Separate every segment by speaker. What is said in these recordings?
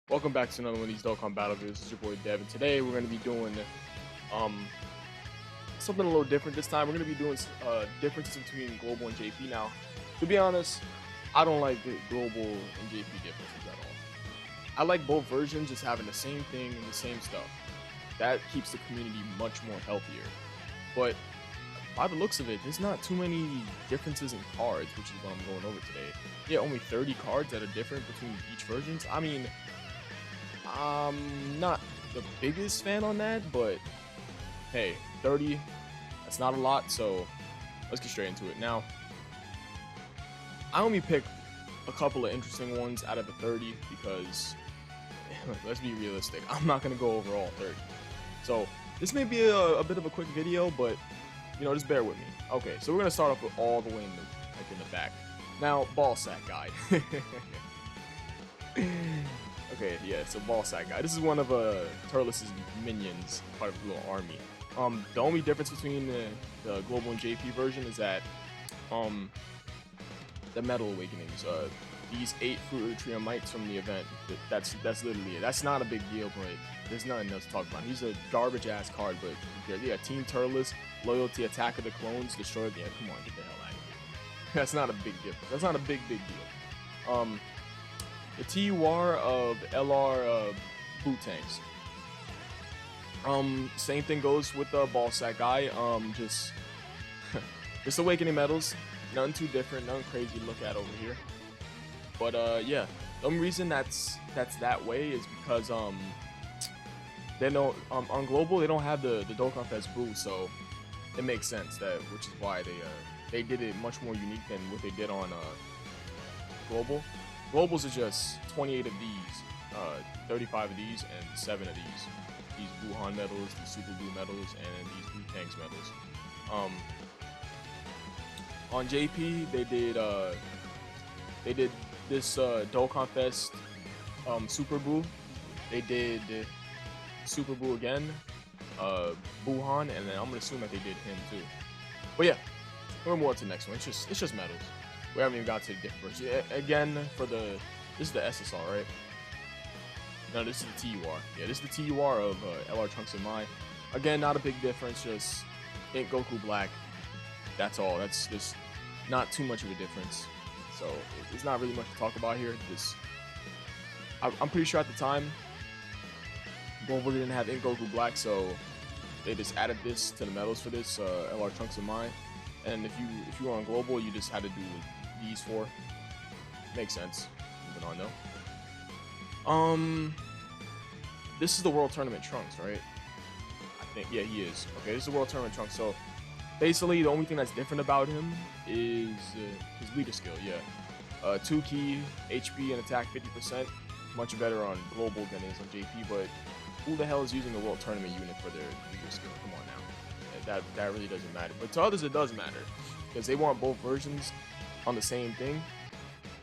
Speaker 1: Welcome back to another one of these Dokkan Battle videos. This is your boy Dev, and today we're going to be doing um something a little different this time. We're going to be doing differences between Global and JP. Now, to be honest, I don't like the Global and JP differences at all. I like both versions just having the same thing and the same stuff. That keeps the community much more healthier. But by the looks of it, there's not too many differences in cards, which is what I'm going over today. Yeah, only 30 cards that are different between each versions. I mean, I'm not the biggest fan on that, but hey, 30, that's not a lot, so let's get straight into it. Now, I only picked a couple of interesting ones out of the 30 because, let's be realistic, I'm not going to go over all 30. So, this may be a bit of a quick video, but, you know, just bear with me. Okay, so we're going to start off with all the way in the back. Now, ball sack guy. Okay, yeah, so ball sack guy. This is one of Turles' minions, part of the little army. The only difference between the Global and JP version is that the Metal Awakenings. These 8 Fruit Trio Mites from the event. That's literally it. That's not a big deal, but there's nothing else to talk about. He's a garbage ass card, but yeah, Team Turles, Loyalty, Attack of the Clones, Destroy. Yeah, come on, get the hell out of here. That's not a big difference. That's not a big deal. The TUR of LR boot tanks. Same thing goes with the ball sack guy. Just awakening metals. Nothing too different, nothing crazy to look at over here. But yeah, the only reason that's that way is because they don't on global they don't have the Dokkan Fest boost, so it makes sense which is why they did it much more unique than what they did on global. Globals are just 28 of these, 35 of these, and 7 of these Wuhan medals, these Super Blue medals, and these Blue Tanks medals. On JP, they did this Dokkan Fest Super Boo. They did Super Boo again, Wuhan, and then I'm gonna assume that they did him too. But yeah, we're more to the next one. It's just medals. We haven't even got to the different version. Again, this is the SSR, right? No, this is the TUR. Yeah, this is the TUR of LR Trunks and Mai. Again, not a big difference, just ain't Goku Black. That's all. That's just not too much of a difference. So, it's not really much to talk about here. I'm pretty sure at the time, Global didn't have Ink Goku Black, so they just added this to the medals for this, LR Trunks and Mai. And if you were on Global, you just had to do these 4. Makes sense. Moving on though. This is the World Tournament Trunks, right? I think, yeah, he is. Okay, this is the World Tournament Trunks. So basically, the only thing that's different about him is his leader skill. Yeah, 2 key, HP, and attack 50%. Much better on Global than it is on JP. But who the hell is using the World Tournament unit for their leader skill? Come on now. That really doesn't matter. But to others, it does matter because they want both versions on the same thing,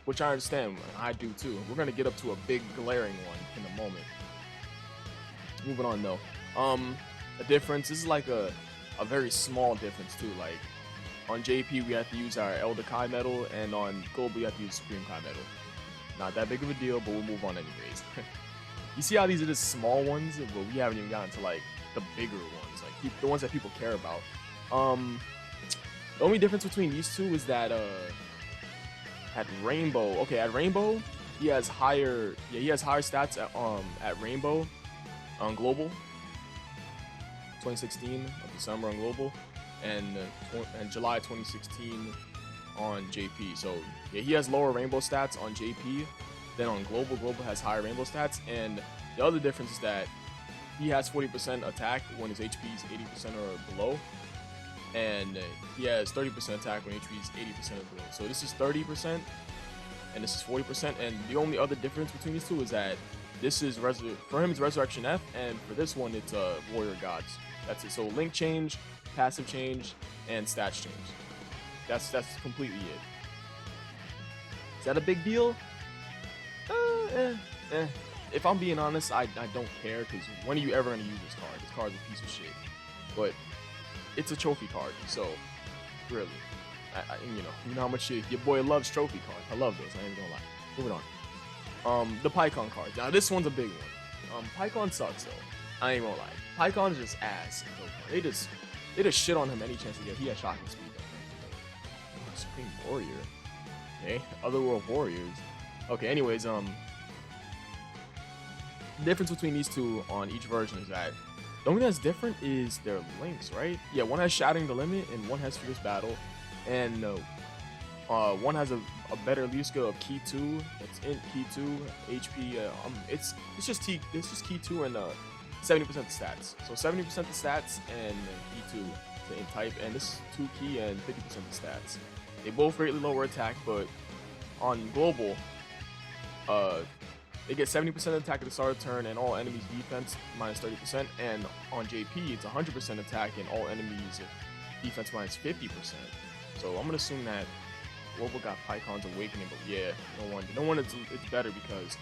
Speaker 1: which I understand. I do too. We're gonna get up to a big glaring one in a moment. Moving on though, a difference. This is like a very small difference too. Like on JP we have to use our Elder Kai medal, and on Global we have to use Supreme Kai medal. Not that big of a deal, but we'll move on anyways. You see how these are just small ones, but we haven't even gotten to like the bigger ones, like the ones that people care about. The only difference between these two is that at Rainbow, okay, at Rainbow he has higher stats at Rainbow on Global, 2016 of December on Global, and July 2016 on JP. So yeah, he has lower Rainbow stats on JP than on Global. Global has higher Rainbow stats, and the other difference is that he has 40% attack when his HP is 80% or below, and he has 30% attack when HP is 80% or below. So this is 30%, and this is 40%. And the only other difference between these two is that this is for him it's Resurrection F, and for this one it's Warrior Gods. That's it. So link change, passive change, and stats change. That's completely it. Is that a big deal? If I'm being honest, I don't care, because when are you ever gonna use this card? This card's a piece of shit. But it's a trophy card, so really, you know how much your boy loves trophy cards. I love those. I ain't gonna lie. Moving on. The Pycon cards. Now this one's a big one. Pycon sucks though. I ain't gonna lie. Pycon is just ass. They just shit on him any chance they get. He has shocking speed though. Supreme Warrior. Okay. Otherworld Warriors. Okay. Anyways, the difference between these two on each version is that the only thing that's different is their links, right? Yeah, one has Shattering the Limit and one has Fierce Battle, and one has a better lead skill of Key 2. It's Int Key 2 HP. It's just Key 2 and 70% the stats. So 70% the stats and Key 2 to Int type, and this is 2 Key and 50% the stats. They both greatly lower attack, but on global, they get 70% attack at the start of the turn and all enemies defense minus 30%, and on JP it's 100% attack and all enemies defense minus 50%. So I'm gonna assume that global got Pycon's Awakening, but yeah, no wonder it's better because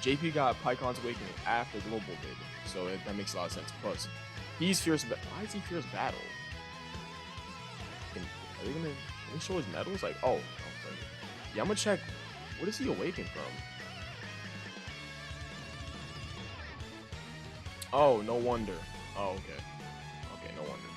Speaker 1: JP got Pycon's Awakening after global did, so that makes a lot of sense. Plus, he's Fierce. Why is he Fierce Battle? Are they gonna show his medals? Like, oh, yeah, I'm gonna check. What is he awakened from? Oh, no wonder. Oh, okay. Okay, no wonder.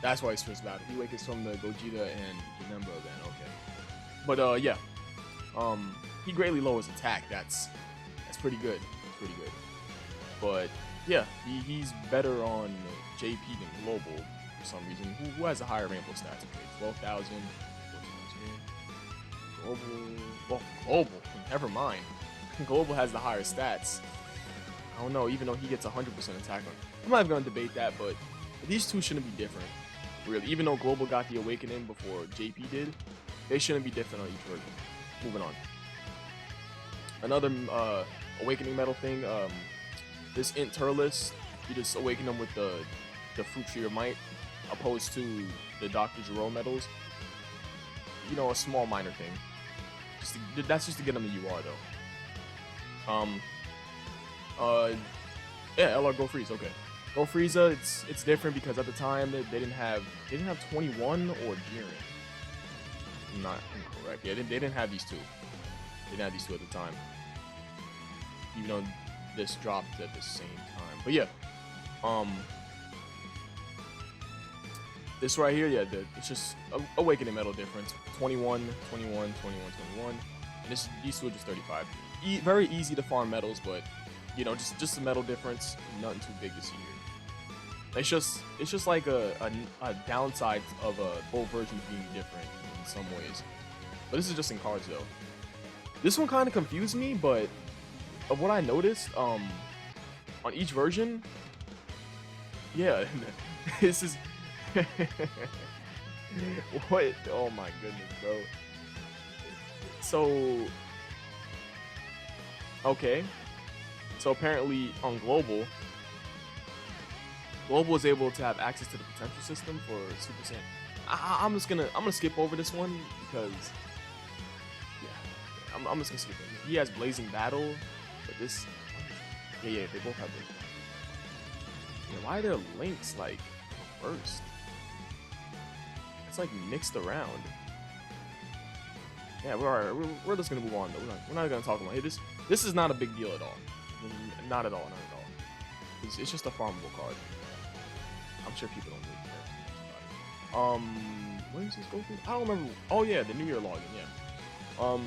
Speaker 1: That's why he's Fierce Battle. He awakens from the Gogeta and Janemba then, okay. But yeah. He greatly lowers attack. That's pretty good. That's pretty good. But yeah, he's better on JP than global for some reason. Who has a higher rainbow stats? Okay, 12,000. Global. Well, global. Never mind. Global has the higher stats. I don't know, even though he gets 100% attack on. I'm not even going to debate that, but these two shouldn't be different. Really, even though Global got the Awakening before JP did, they shouldn't be different on each version. Moving on. Another Awakening Medal thing, this Int Turles, you just awaken them with the Fruit Tree of Might, opposed to the Dr. Gero medals. You know, a small minor thing. That's just to get them the UR though. Yeah, LR Go Freeze. Okay, Go Frieza. It's different because at the time they didn't have 21 or Jiren. I'm not incorrect. Yeah, they didn't have these two. They didn't have these two at the time. Even though this dropped at the same time. But yeah, this right here, yeah, it's just Awakening Medal difference. 21, 21, 21, 21, and these two are just 35. Very easy to farm medals, but you know, just the medal difference, nothing too big to see here. It's just like a downside of both versions being different in some ways. But this is just in cards though. This one kind of confused me, but of what I noticed, on each version, yeah, this is what? Oh my goodness, bro. So, okay. So apparently on Global is able to have access to the potential system for Super Saiyan. I'm gonna skip over this one because yeah, I'm just gonna skip it. He has Blazing Battle, but this yeah they both have Blazing Battle. Yeah, why are their links like reversed? It's like mixed around. Yeah, we're just gonna move on though. We're not gonna talk about it. This is not a big deal at all. Not at all, not at all. It's just a farmable card. I'm sure people don't really care about it. When is this Goku? I don't remember. Oh yeah, the New Year login, yeah.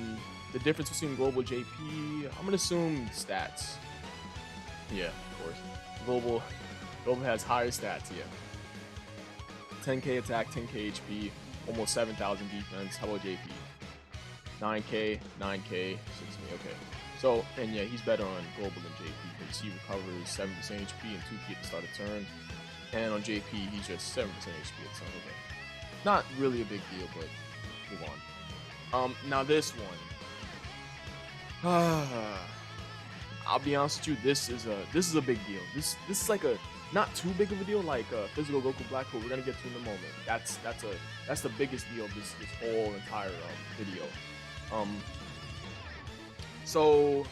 Speaker 1: The difference between Global JP, I'm gonna assume stats. Yeah, of course. Global has higher stats, yeah. 10k attack, 10k HP, almost 7,000 defense. How about JP? 9k, 9k, 6k, okay. So, and yeah, he's better on Global than JP because he recovers 7% HP and 2k at the start of turn. And on JP, he's just 7% HP at the start. Okay. Not really a big deal, but move on. Now this one. I'll be honest with you, this is a big deal. This is like a not too big of a deal like physical Goku Black, who we're gonna get to in a moment. That's the biggest deal of this whole entire video. So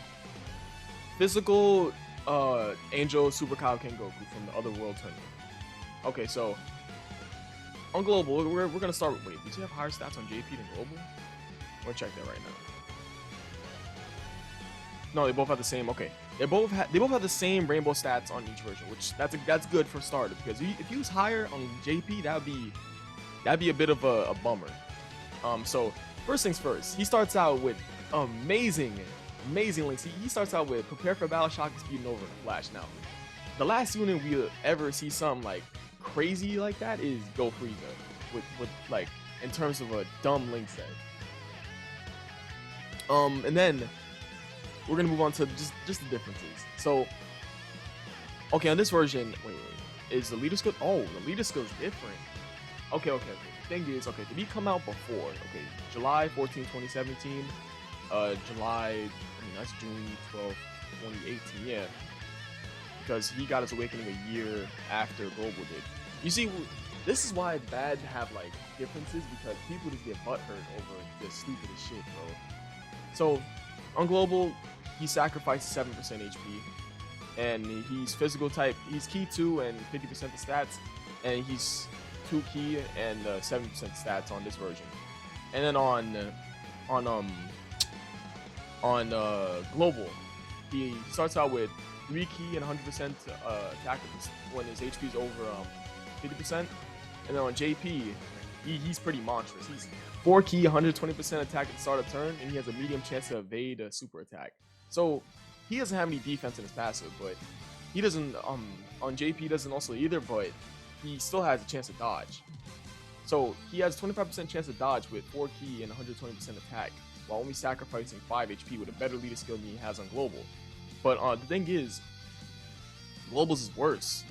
Speaker 1: physical Angel Super Kyle Kengoku from the Other World tournament. Okay, so on Global, we're gonna start with, wait, does he have higher stats on JP than Global? We'll check that right now. No, they both have the same. Okay, they both have the same rainbow stats on each version, which that's good for starter because if he was higher on JP, that'd be a bit of a bummer. So first things first, he starts out with amazing links. He starts out with prepare for battle, shock, and speed, and over in a flash. Now, the last unit we ever see something like crazy like that is Go Frieza with like in terms of a dumb link set. And then we're gonna move on to just the differences. So, okay, on this version, wait, is the leader skill? Oh, the leader skill is different. Okay. The thing is, okay, did he come out before? Okay, July 14, 2017. July, I mean, that's June 12, 2018, yeah. Because he got his awakening a year after Global did. You see, this is why it's bad to have, like, differences, because people just get butthurt over this stupidest shit, bro. So, on Global, he sacrifices 7% HP, and he's physical type, he's key 2 and 50% the stats, and he's 2 key and 70% stats on this version. And then on Global, he starts out with 3 key and 100% attack when his HP is over 50%. And then on JP, he's pretty monstrous. He's 4 key, 120% attack at the start of turn, and he has a medium chance to evade a super attack. So he doesn't have any defense in his passive, but he doesn't on JP doesn't also either, but he still has a chance to dodge. So he has 25% chance to dodge with 4 key and 120% attack, while only sacrificing 5 HP with a better leader skill than he has on Global. But the thing is, Global's is worse,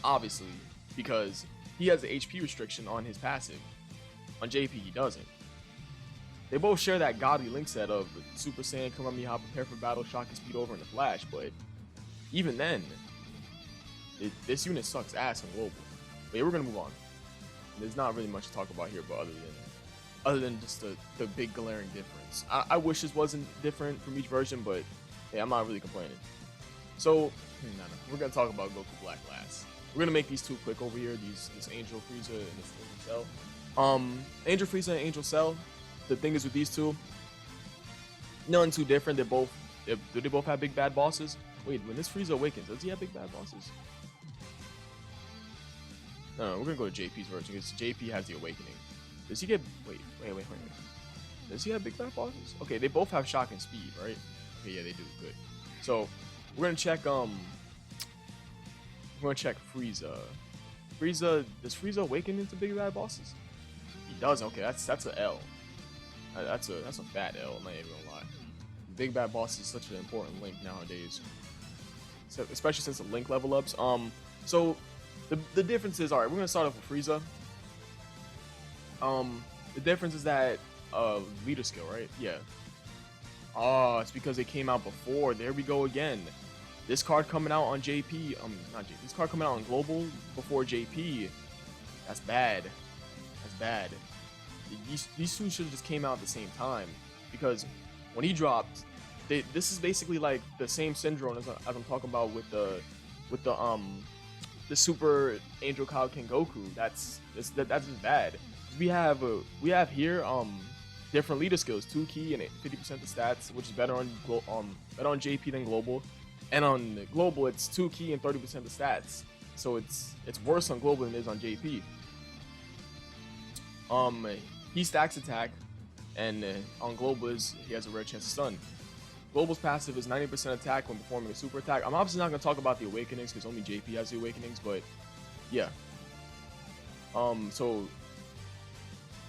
Speaker 1: obviously, because he has an HP restriction on his passive. On JP, he doesn't. They both share that godly link set of Super Saiyan, Kamehameha, prepare for battle, shock and speed over in the flash, but even then, this unit sucks ass on Global. But yeah, we're gonna move on. There's not really much to talk about here, but other than just the big glaring difference. I wish this wasn't different from each version, but hey, I'm not really complaining. So, we're gonna talk about Goku Black last. We're gonna make these two quick over here. This Angel Frieza and this Angel Cell. Angel Frieza and Angel Cell. The thing is with these two, nothing too different. Do they both have big bad bosses? Wait, when this Frieza awakens, does he have big bad bosses? No, we're gonna go to JP's version because JP has the awakening. Does he get? Wait. Does he have big bad bosses? Okay, they both have shock and speed, right? Okay, yeah, they do. Good. So we're gonna check. We're gonna check Frieza. Does Frieza awaken into big bad bosses? He does. Okay, that's an L. That's a fat L. I'm not even gonna lie. Big bad boss is such an important link nowadays, so, especially since the link level ups. So the difference is, all right, we're gonna start off with Frieza. The difference is that leader skill, right? Yeah. Oh, it's because it came out before. There we go again. This card coming out on JP. Not JP. This card coming out on Global before JP. That's bad. That's bad. These two should have just came out at the same time, because when he dropped, this is basically like the same syndrome as I'm talking about with the Super Angel Cloud Kengoku. That's just bad. We have here different leader skills, 2 key and 50% the stats, which is better on JP than Global, and on Global it's 2 key and 30% the stats. So it's worse on Global than it is on JP. He stacks attack, and on Global he has a rare chance to stun. Global's passive is 90% attack when performing a super attack. I'm obviously not going to talk about the awakenings because only JP has the awakenings, but yeah. So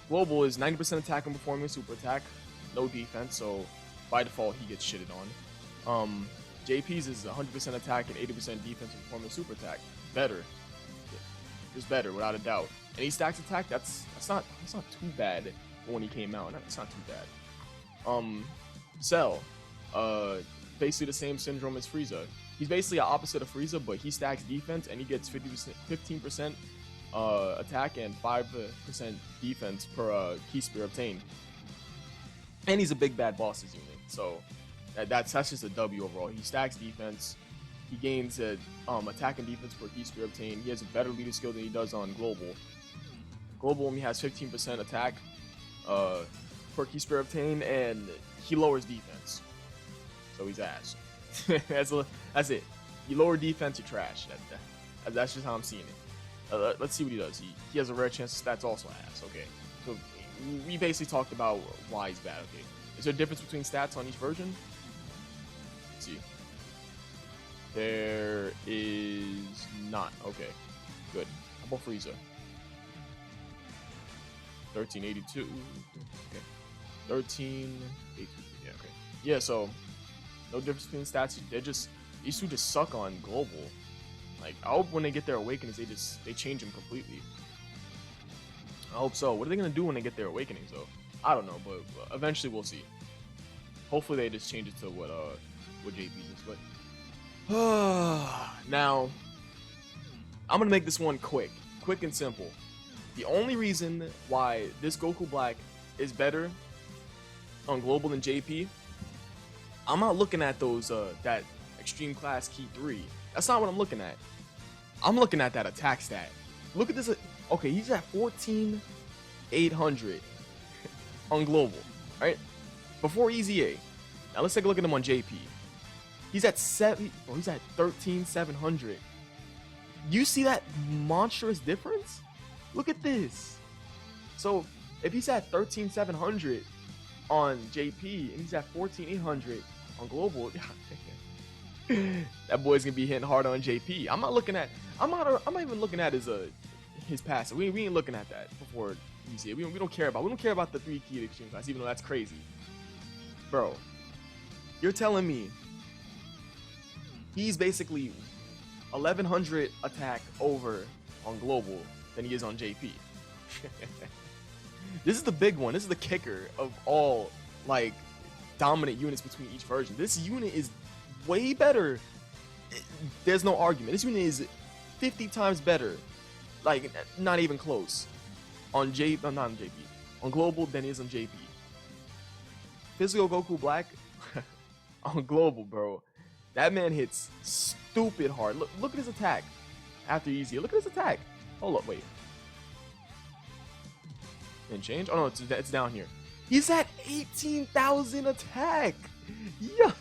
Speaker 1: Global is 90% attack when performing a super attack, no defense, so by default he gets shitted on. JP's is 100% attack and 80% defense when performing a super attack. Better. Just better, without a doubt. And he stacks attack, that's not too bad when he came out. It's not too bad. Cell. Basically the same syndrome as Frieza. He's basically the opposite of Frieza, but he stacks defense and he gets 15% attack and 5% defense per key spear obtained. And he's a big bad bosses unit, so that's just a W overall. He stacks defense. He gains attack and defense per key spear obtained. He has a better leader skill than he does on Global. Global only has 15% attack per key spear obtained, and he lowers defense. So he's ass. That's it. You lower defense, you're trash. That's just how I'm seeing it. Let's see what he does. He has a rare chance of stats, also ass. Okay. So we basically talked about why he's bad. Okay. Is there a difference between stats on each version? Let's see. There is not. Okay. Good. How about Frieza? 1382. Okay. 1382. Yeah, okay. Yeah, so no difference between stats. These two just suck on global. Like, I hope when they get their awakenings, they change them completely. I hope so. What are they gonna do when they get their awakenings though? I don't know, but eventually we'll see. Hopefully they just change it to what JP is. But now I'm gonna make this one quick and simple. The only reason why this Goku Black is better on global than JP, I'm not looking at those that extreme class key 3. That's not what I'm looking at. I'm looking at that attack stat. Look at this. Okay, he's at 14,800 on global, right? Before EZA. Now let's take a look at him on JP. He's at 13,700. You see that monstrous difference? Look at this. So if he's at 13,700 on JP and he's at 14,800 on global, that boy's gonna be hitting hard on JP. I'm not even looking at his pass. We ain't looking at that before EZA. We don't care about. We don't care about the 3 key extreme class, even though that's crazy, bro. You're telling me he's basically 1,100 attack over on global than he is on JP. This is the big one. This is the kicker of all like dominant units between each version. This unit is way better. There's no argument. This unit is 50 times better. Like, not even close. On not on JP. On global than it is on JP. Physical Goku Black on global, bro. That man hits stupid hard. Look at his attack after easy. Look at his attack. Hold up, wait. Didn't change? Oh no, it's down here. He's at 18,000 attack. Yo.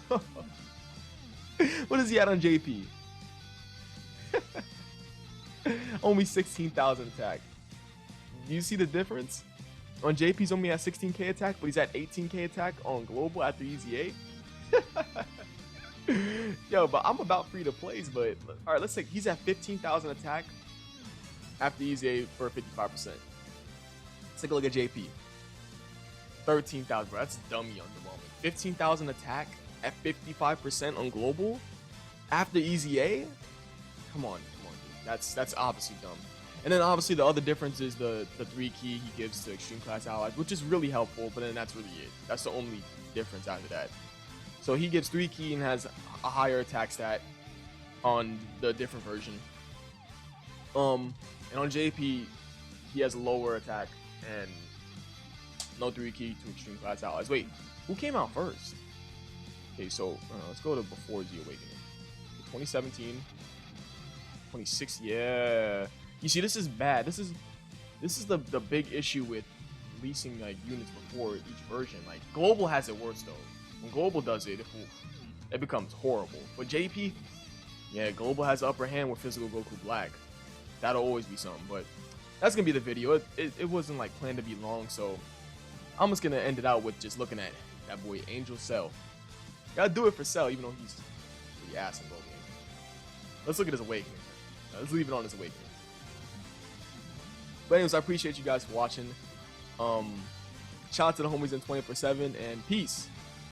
Speaker 1: What is he at on JP? Only 16,000 attack. Do you see the difference? On JP, he's only at 16k attack, but he's at 18k attack on global after EZA. Yo, but I'm about free to plays, but all right, let's take. He's at 15,000 attack after EZA for 55%. Let's take a look at JP. 13,000, bro. That's dummy underwhelming. 15,000 attack at 55% on global after EZA. Come on, dude. That's obviously dumb. And then obviously the other difference is the 3 key he gives to extreme class allies, which is really helpful. But then that's really it. That's the only difference after that. So he gives 3 key and has a higher attack stat on the different version. And on JP, he has a lower attack and no 3 key to extreme class allies. Wait, who came out first? Okay, so let's go to before Z Awakening. 2017, 2016. Yeah, you see, this is bad. This is the big issue with releasing like units before each version. Like global has it worse though. When global does it, it becomes horrible. But JP, yeah, global has the upper hand with physical Goku Black. That'll always be something. But that's gonna be the video. It wasn't like planned to be long, so I'm just gonna end it out with just looking at that boy Angel Cell. Gotta do it for Cell, even though he's pretty ass in global. Let's look at his awakening. Let's leave it on his awakening. But anyways, I appreciate you guys for watching. Shout out to the homies in 24/7 and peace.